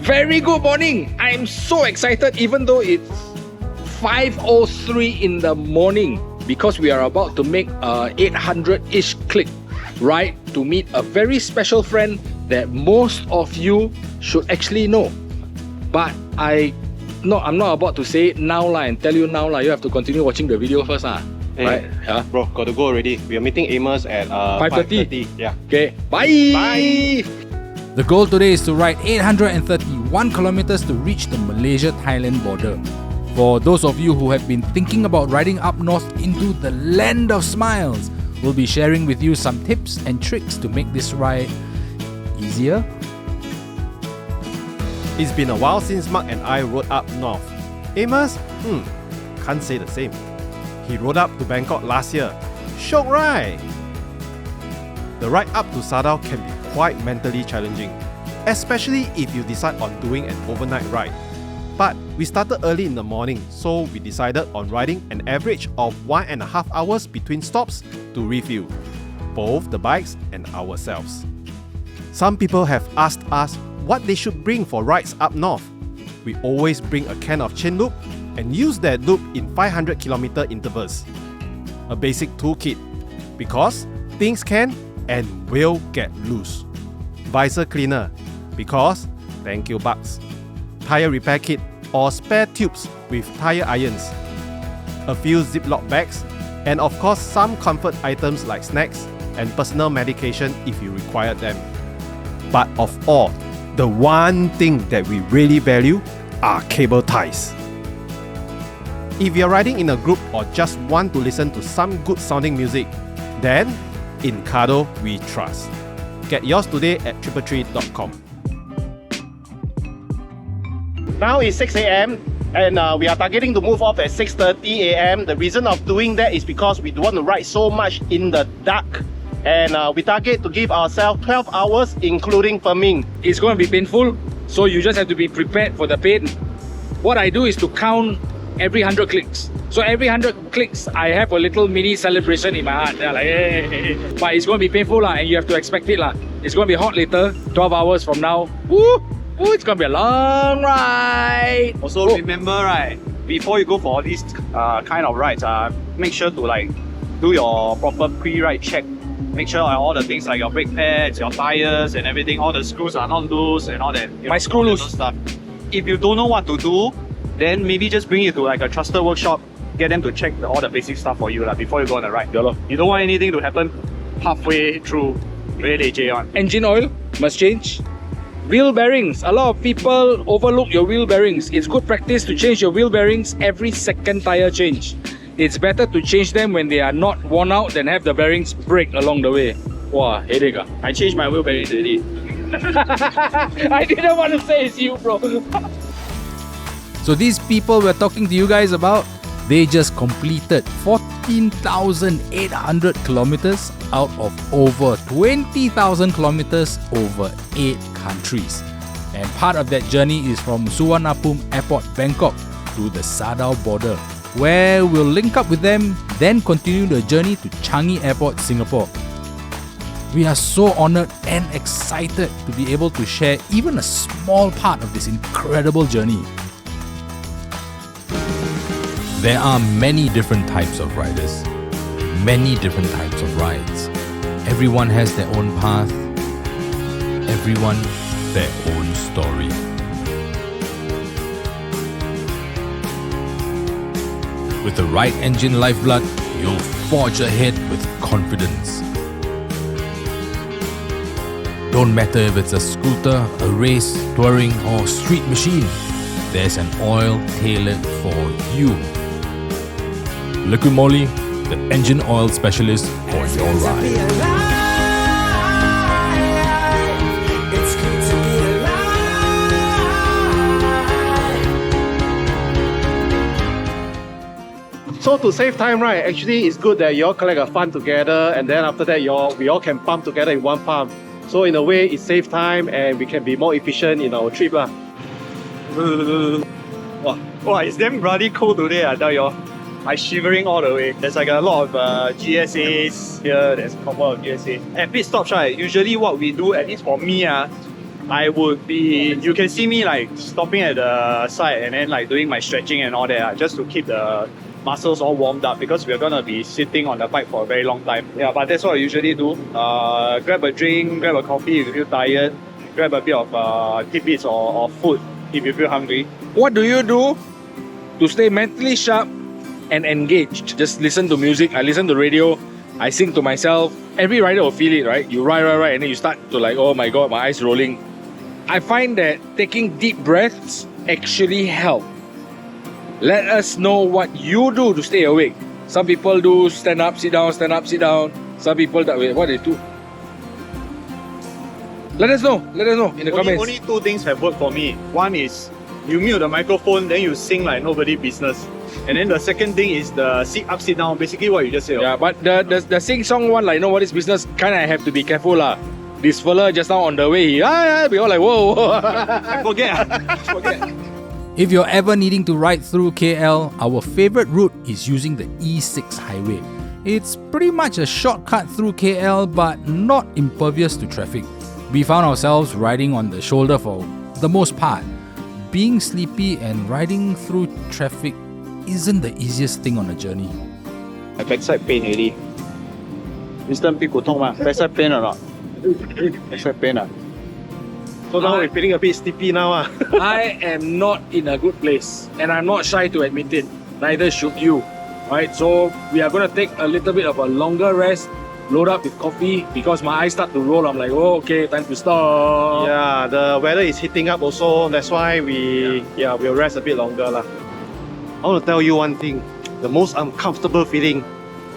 Very good morning. I'm so excited even though it's 5:03 in the morning because we are about to make a 800-ish click ride to meet a very special friend that most of you should actually know. But I'm not about to say it now and tell you now. You have to continue watching the video first. Hey, right? Yeah. Bro, got to go already. We are meeting Amos at 5:30. Yeah. Okay. Bye. Bye. The goal today is to ride 831 kilometers to reach the Malaysia-Thailand border. For those of you who have been thinking about riding up north into the land of smiles, we'll be sharing with you some tips and tricks to make this ride easier. It's been a while since Mark and I rode up north. Amos? Can't say the same. He rode up to Bangkok last year. Shock, right? The ride up to Sadao can be quite mentally challenging, especially if you decide on doing an overnight ride. But we started early in the morning, so we decided on riding an average of 1.5 hours between stops to refuel, both the bikes and ourselves. Some people have asked us what they should bring for rides up north. We always bring a can of chain loop and use that loop in 500-kilometer intervals. A basic toolkit, because things can and will get loose. Visor cleaner, because thank you bugs. Tire repair kit or spare tubes with tire irons. A few Ziploc bags, and of course some comfort items like snacks and personal medication if you require them. But of all, the one thing that we really value are cable ties. If you're riding in a group or just want to listen to some good sounding music, then in Kado we trust. Get yours today at 333.com. Now it's 6 a.m. and we are targeting to move off at 6:30 a.m. The reason of doing that is because we don't want to ride so much in the dark. And we target to give ourselves 12 hours including filming. It's going to be painful, so you just have to be prepared for the pain. What I do is to count every 100 clicks. So every 100 clicks, I have a little mini celebration in my heart. They're like, hey. But it's going to be painful and you have to expect it. It's going to be hot later, 12 hours from now. Woo! Ooh, it's going to be a long ride. Also remember, right, before you go for all these kind of rides, make sure to do your proper pre-ride check. Make sure all the things like your brake pads, your tires and everything, all the screws are not loose and all that. My screw loose stuff. If you don't know what to do, then maybe just bring it to a trusted workshop, get them to check all the basic stuff for you before you go on the ride. You don't want anything to happen halfway through. Really, J1. Engine oil must change. Wheel bearings. A lot of people overlook your wheel bearings. It's good practice to change your wheel bearings every second tire change. It's better to change them when they are not worn out than have the bearings break along the way. Wow, headache. I changed my wheel bearings already. I didn't want to say it's you, bro. So these people we're talking to you guys about, they just completed 14,800 kilometers out of over 20,000 kilometers over 8 countries. And part of that journey is from Suvarnabhumi Airport, Bangkok to the Sadao border, where we'll link up with them, then continue the journey to Changi Airport, Singapore. We are so honored and excited to be able to share even a small part of this incredible journey. There are many different types of riders, many different types of rides. Everyone has their own path, everyone their own story. With the right engine lifeblood, you'll forge ahead with confidence. Don't matter if it's a scooter, a race, touring or street machine, there's an oil tailored for you. Liquid Moly, the engine oil specialist for your ride. So to save time, right, actually it's good that you all collect a fund together and then after that we all can pump together in one pump. So in a way it saves time and we can be more efficient in our trip. Wow, it's damn bloody cold today, I tell you. I'm shivering all the way. There's a lot of GSAs here, there's a couple of GSAs. At pit stops, right, usually what we do, at least for me, I would be, you can see me like stopping at the side and then like doing my stretching and all that, just to keep the muscles all warmed up because we're gonna be sitting on the bike for a very long time. Yeah, but that's what I usually do. Grab a drink, grab a coffee if you feel tired, grab a bit of tidbits or food if you feel hungry. What do you do to stay mentally sharp and engaged? Just listen to music. I listen to radio. I sing to myself. Every rider will feel it, right? You ride, and then you start to like, oh my god, my eyes rolling. I find that taking deep breaths actually help. Let us know what you do to stay awake. Some people do stand up, sit down, stand up, sit down. Some people that way. What they do? Let us know in the comments. Only two things have worked for me. One is you mute the microphone, then you sing like nobody business. And then the second thing is the sit up, sit down. Basically what you just said. Yeah, but the sing song one, like nobody's business, kind of have to be careful lah. This fella just now on the way, we all like whoa. I forget. If you're ever needing to ride through KL, our favorite route is using the E6 highway. It's pretty much a shortcut through KL, but not impervious to traffic. We found ourselves riding on the shoulder for the most part. Being sleepy and riding through traffic isn't the easiest thing on a journey. My backside pain already. Winston 屁股痛吗? Backside pain or not? Backside pain ah. So now we're feeling a bit sleepy now. I am not in a good place, and I'm not shy to admit it. Neither should you. Right, so we are going to take a little bit of a longer rest, load up with coffee because my eyes start to roll. I'm like, oh, okay, time to stop. Yeah, the weather is heating up also. That's why we'll rest a bit longer lah. I want to tell you one thing. The most uncomfortable feeling.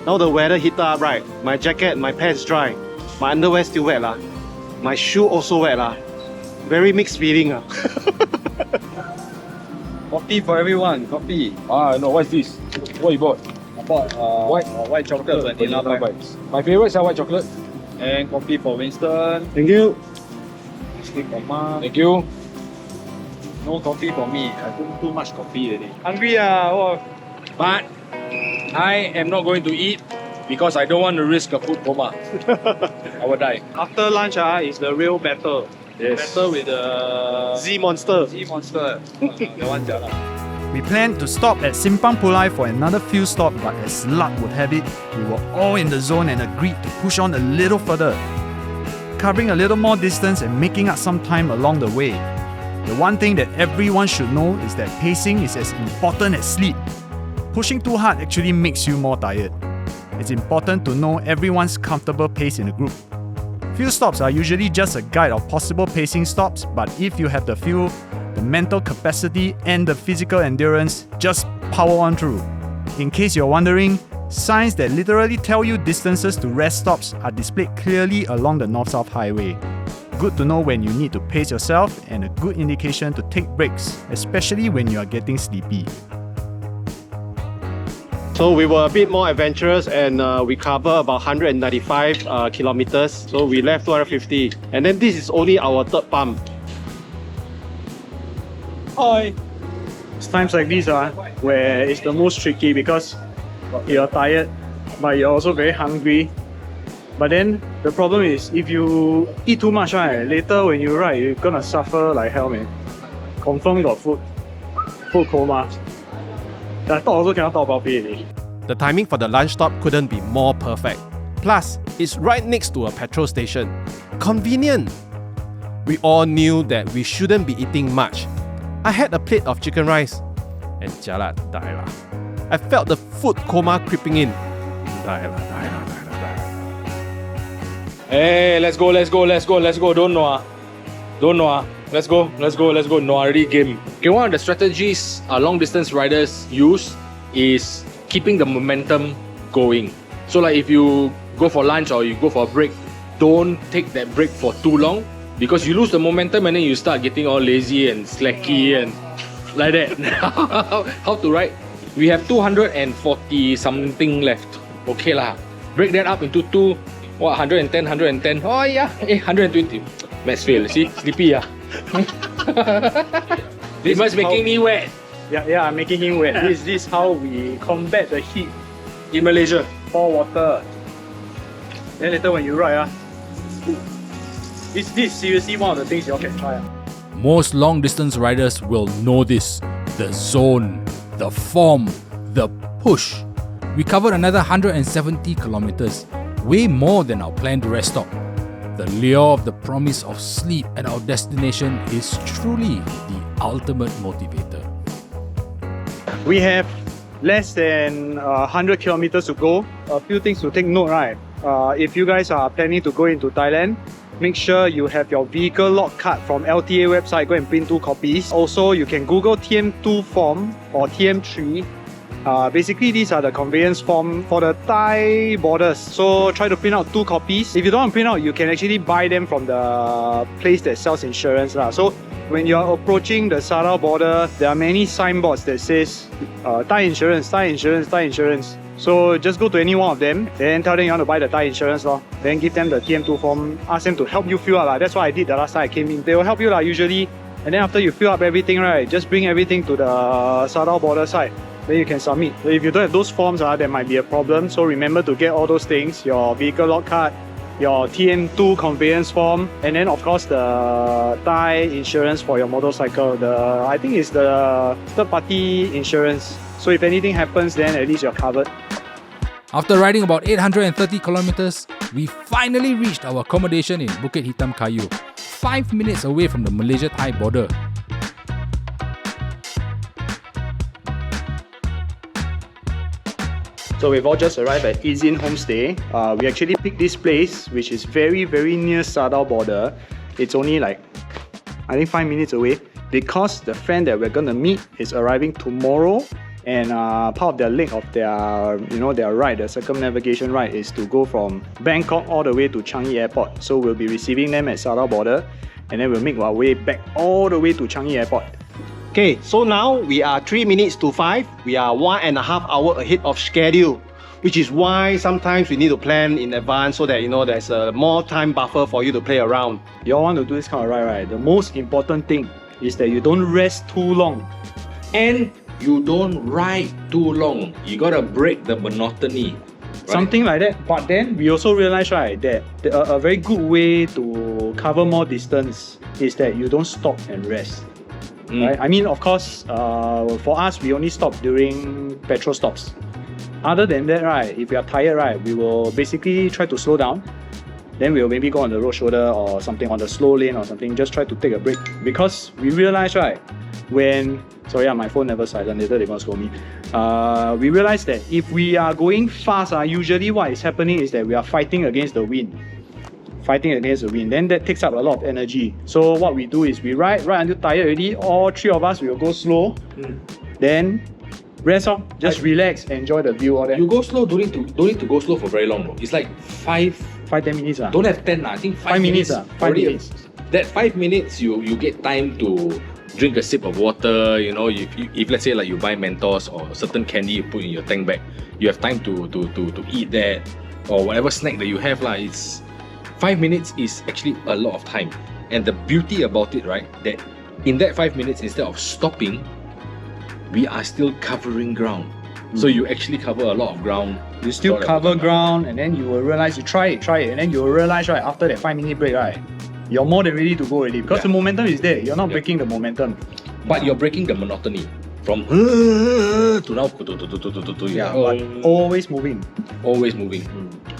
Now the weather heated up, right? My jacket, my pants dry. My underwear still wet lah. My shoe also wet lah. Very mixed feeling ah. Coffee for everyone, coffee. No, what's this? What you bought? I bought white chocolate vanilla bites. My favorites are white chocolate. And coffee for Winston. Thank you. Sleep for Mom. Thank you. No coffee for me. I drink too much coffee already. Hungry ah. But I am not going to eat because I don't want to risk a food coma. I will die. After lunch is the real battle. Yes. Battle with the Z Monster. Z monster. That one jialat. We planned to stop at Simpang Pulai for another few stops, but as luck would have it, we were all in the zone and agreed to push on a little further, covering a little more distance and making up some time along the way. The one thing that everyone should know is that pacing is as important as sleep. Pushing too hard actually makes you more tired. It's important to know everyone's comfortable pace in the group. Few stops are usually just a guide of possible pacing stops, but if you have the fuel, the mental capacity and the physical endurance, just power on through. In case you're wondering, signs that literally tell you distances to rest stops are displayed clearly along the North-South Highway. Good to know when you need to pace yourself and a good indication to take breaks, especially when you are getting sleepy. So we were a bit more adventurous and we cover about 195 kilometers. So we left 250. And then this is only our third pump. Hi. It's times like these where it's the most tricky because you're tired, but you're also very hungry. But then the problem is if you eat too much, later when you ride, you're gonna suffer like hell, man. Confirm got food coma. I thought also cannot talk about it already. The timing for the lunch stop couldn't be more perfect. Plus, it's right next to a petrol station. Convenient. We all knew that we shouldn't be eating much. I had a plate of chicken rice and jialat, die lah. I felt the food coma creeping in. Die lah. Hey, let's go. Don't know. Let's go. No, already game. Okay, one of the strategies long distance riders use is keeping the momentum going. So like if you go for lunch or you go for a break, don't take that break for too long because you lose the momentum and then you start getting all lazy and slacky and like that. How to ride? We have 240 something left. Okay lah. Break that up into two. 110. Oh yeah, 120. Max fail. See, sleepy This is making me wet. Yeah, I'm making him wet. This is how we combat the heat In Malaysia. pour water. Then later when you ride Is this seriously one of the things you all can try? Most long distance riders will know this. The zone, the form, the push. We covered another 170 kilometers, way more than our planned rest stop. The lure of the promise of sleep at our destination is truly the ultimate motivator. We have less than 100 kilometers to go. A few things to take note, right? If you guys are planning to go into Thailand, make sure you have your vehicle lock card from LTA website. Go and print 2 copies. Also, you can Google TM2 form or TM3. Basically, these are the conveyance form for the Thai borders. So try to print out 2 copies. If you don't want to print out, you can actually buy them from the place that sells insurance. So when you're approaching the Sadao border, there are many signboards that says Thai insurance, Thai insurance, Thai insurance. So just go to any one of them, then tell them you want to buy the Thai insurance, then give them the TM2 form, ask them to help you fill up. That's what I did the last time I came in. They will help you usually. And then after you fill up everything, right, just bring everything to the Sadao border side. Then you can submit. So if you don't have those forms, there might be a problem. So remember to get all those things, your vehicle lock card, your TM2 conveyance form, and then of course the Thai insurance for your motorcycle. I think it's the third-party insurance. So if anything happens, then at least you're covered. After riding about 830 kilometers, we finally reached our accommodation in Bukit Hitam Kayu, 5 minutes away from the Malaysia-Thai border. So we've all just arrived at Izin Homestay. We actually picked this place, which is very, very near Sadao border. It's only like, I think 5 minutes away, because the friend that we're gonna meet is arriving tomorrow. And part of their leg of their, their ride, the circumnavigation ride, is to go from Bangkok all the way to Changi Airport. So we'll be receiving them at Sadao border, and then we'll make our way back all the way to Changi Airport. Okay, so now we are 3 minutes to 5. We are 1.5 hours ahead of schedule, which is why sometimes we need to plan in advance so that there's a more time buffer for you to play around. You all want to do this kind of ride, right? The most important thing is that you don't rest too long. And you don't ride too long. You gotta break the monotony. Right? Something like that. But then we also realize, right, that a very good way to cover more distance is that you don't stop and rest. Right? I mean, of course, for us, we only stop during petrol stops. Other than that, right, if we are tired, right, we will basically try to slow down. Then we'll maybe go on the road shoulder or something, on the slow lane or something, just try to take a break. Because we realize, right, my phone never silent, later they're gonna scold me. We realize that if we are going fast, usually what is happening is that we are fighting against the wind. Then that takes up a lot of energy. So what we do is we ride until tired already. All 3 of us will go slow. Then rest off, just relax, enjoy the view all that. You go slow, don't need to go slow for very long, bro. It's like 5-10 minutes. Don't have 10, I think 5 minutes. 5 minutes. That 5 minutes, you get time to drink a sip of water. If let's say like you buy Mentos or certain candy you put in your tank bag, you have time to eat that or whatever snack that you have. It's 5 minutes is actually a lot of time. And the beauty about it, right, that in that 5 minutes, instead of stopping, we are still covering ground. So you actually cover a lot of ground. You still cover ground, and then you will realize, you try it, and then you will realize, right, after that 5 minute break, right, you're more than ready to go already, because the momentum is there. You're not breaking the momentum. But you're breaking the monotony. From to now but always moving. Always moving.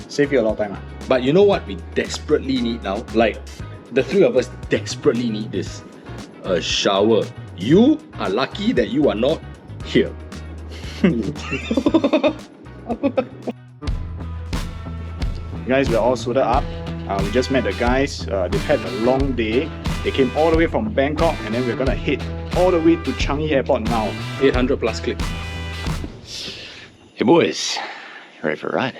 Save you a lot of time. But you know what we desperately need now? Like, the 3 of us desperately need this. A shower. You are lucky that you are not here. Guys, we're all suited up. We just met the guys. They've had a long day. They came all the way from Bangkok, and then we're gonna head all the way to Changi Airport now. 800 plus click. Hey boys, you ready for a ride?